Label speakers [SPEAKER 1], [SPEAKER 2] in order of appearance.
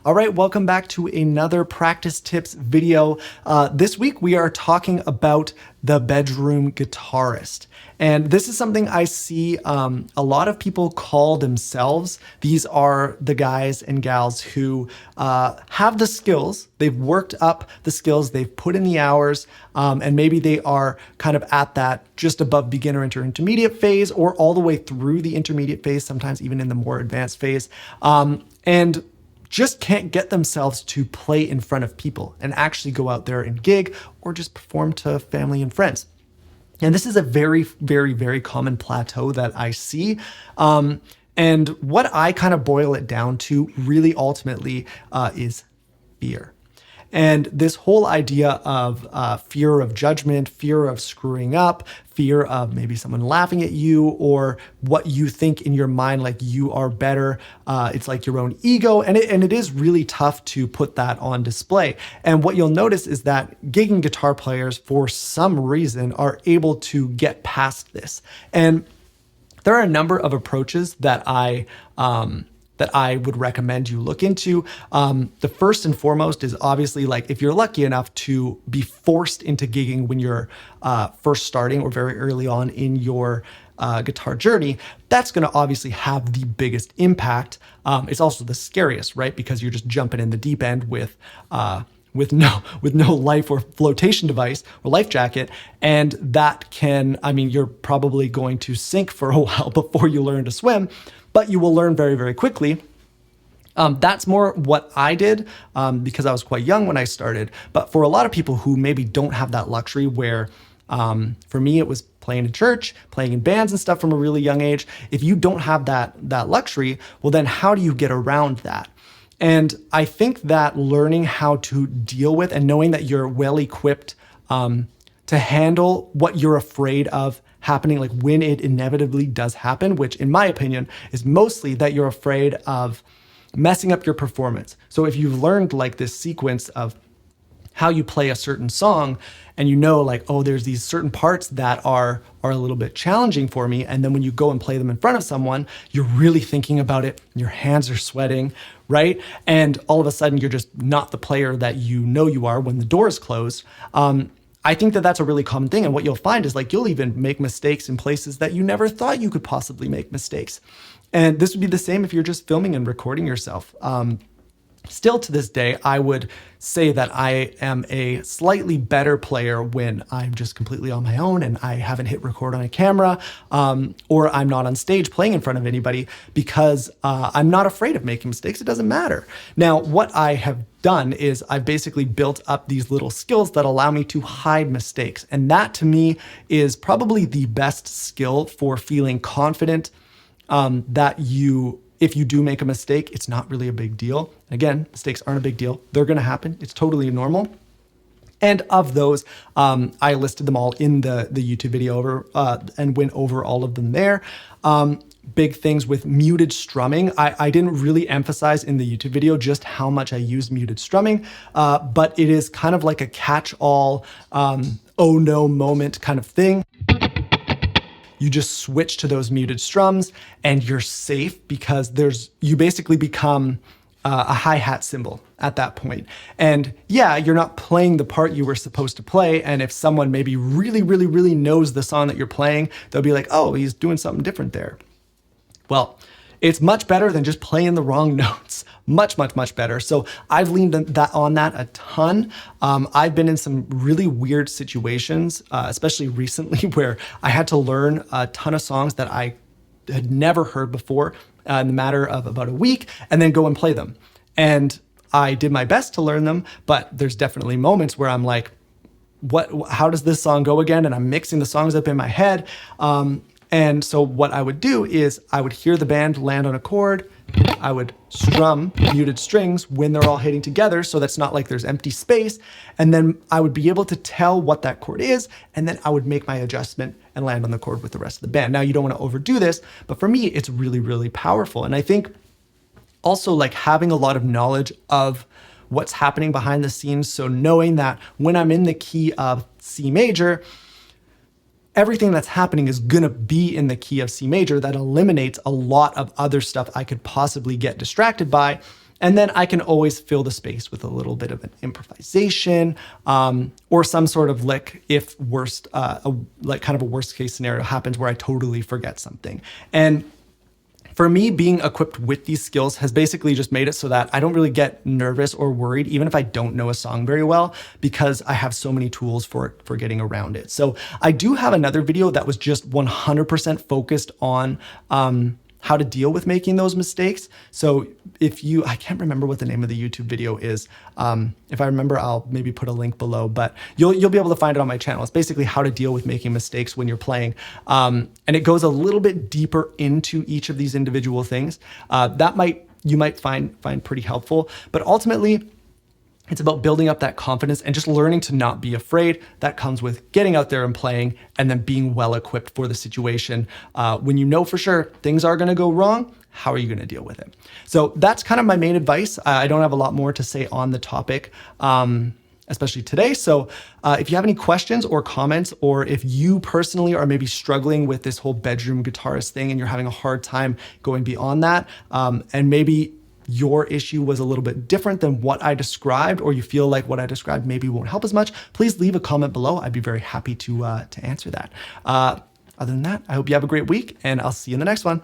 [SPEAKER 1] All right, welcome back to another practice tips video. This week we are talking about the bedroom guitarist. And this is something I see a lot of people call themselves. These are the guys and gals who have the skills. They've worked up the skills, they've put in the hours, and maybe they are kind of at that just above beginner intermediate phase or all the way through the intermediate phase, sometimes even in the more advanced phase. And just can't get themselves to play in front of people and actually go out there and gig or just perform to family and friends. And this is a very, very, very common plateau that I see. And what I kind of boil it down to really ultimately is fear. And this whole idea of fear of judgment, fear of screwing up, fear of maybe someone laughing at you or what you think in your mind, like you are better. It's like your own ego. And it is really tough to put that on display. And what you'll notice is that gigging guitar players, for some reason, are able to get past this. And there are a number of approaches that I would recommend you look into. The first and foremost is obviously, like, if you're lucky enough to be forced into gigging when you're first starting or very early on in your guitar journey, that's going to obviously have the biggest impact. It's also the scariest, right? Because you're just jumping in the deep end with no life or flotation device or life jacket. And that can, you're probably going to sink for a while before you learn to swim, but you will learn very, very quickly. That's more what I did because I was quite young when I started. But for a lot of people who maybe don't have that luxury where, for me, it was playing in church, playing in bands and stuff from a really young age. If you don't have that luxury, well, then how do you get around that? And I think that learning how to deal with and knowing that you're well equipped to handle what you're afraid of happening, like when it inevitably does happen, which in my opinion is mostly that you're afraid of messing up your performance. So if you've learned like this sequence of how you play a certain song and you know, like, oh, there's these certain parts that are a little bit challenging for me. And then when you go and play them in front of someone, you're really thinking about it. Your hands are sweating, right? And all of a sudden you're just not the player that you know you are when the door is closed. I think that that's a really common thing. And what you'll find is, like, you'll even make mistakes in places that you never thought you could possibly make mistakes. And this would be the same if you're just filming and recording yourself. Still to this day, I would say that I am a slightly better player when I'm just completely on my own and I haven't hit record on a camera, or I'm not on stage playing in front of anybody, because I'm not afraid of making mistakes. It doesn't matter. Now, what I have done is I've basically built up these little skills that allow me to hide mistakes. And that to me is probably the best skill for feeling confident that if you do make a mistake, it's not really a big deal. Again, mistakes aren't a big deal. They're going to happen. It's totally normal. And of those, I listed them all in the YouTube video and went over all of them there. Big things with muted strumming. I didn't really emphasize in the YouTube video just how much I use muted strumming, but it is kind of like a catch-all, oh no moment kind of thing. You just switch to those muted strums and you're safe because you basically become a hi-hat cymbal at that point. And yeah, you're not playing the part you were supposed to play. And if someone maybe really, really, really knows the song that you're playing, they'll be like, oh, he's doing something different there. Well, it's much better than just playing the wrong notes. Much, much, much better. So I've leaned on that a ton. I've been in some really weird situations, especially recently, where I had to learn a ton of songs that I had never heard before in the matter of about a week, and then go and play them. And I did my best to learn them, but there's definitely moments where I'm like, how does this song go again? And I'm mixing the songs up in my head. And so what I would do is I would hear the band land on a chord. I would strum muted strings when they're all hitting together, so that's not like there's empty space. And then I would be able to tell what that chord is, and then I would make my adjustment and land on the chord with the rest of the band. Now, you don't want to overdo this, but for me, it's really, really powerful. And I think also, like, having a lot of knowledge of what's happening behind the scenes. So knowing that when I'm in the key of C major, everything that's happening is gonna be in the key of C major. That eliminates a lot of other stuff I could possibly get distracted by. And then I can always fill the space with a little bit of an improvisation, or some sort of lick if like kind of a worst case scenario happens where I totally forget something. And for me, being equipped with these skills has basically just made it so that I don't really get nervous or worried, even if I don't know a song very well, because I have so many tools for getting around it. So I do have another video that was just 100% focused on how to deal with making those mistakes. So I can't remember what the name of the YouTube video is. If I remember, I'll maybe put a link below, but you'll be able to find it on my channel. It's basically how to deal with making mistakes when you're playing. And it goes a little bit deeper into each of these individual things. You might find pretty helpful, but ultimately, it's about building up that confidence and just learning to not be afraid. That comes with getting out there and playing, and then being well equipped for the situation. When you know for sure things are going to go wrong, how are you going to deal with it? So that's kind of my main advice. I don't have a lot more to say on the topic, especially today. So if you have any questions or comments, or if you personally are maybe struggling with this whole bedroom guitarist thing and you're having a hard time going beyond that, and maybe your issue was a little bit different than what I described, or you feel like what I described maybe won't help as much, please leave a comment below. I'd be very happy to answer that. Other than that, I hope you have a great week, and I'll see you in the next one.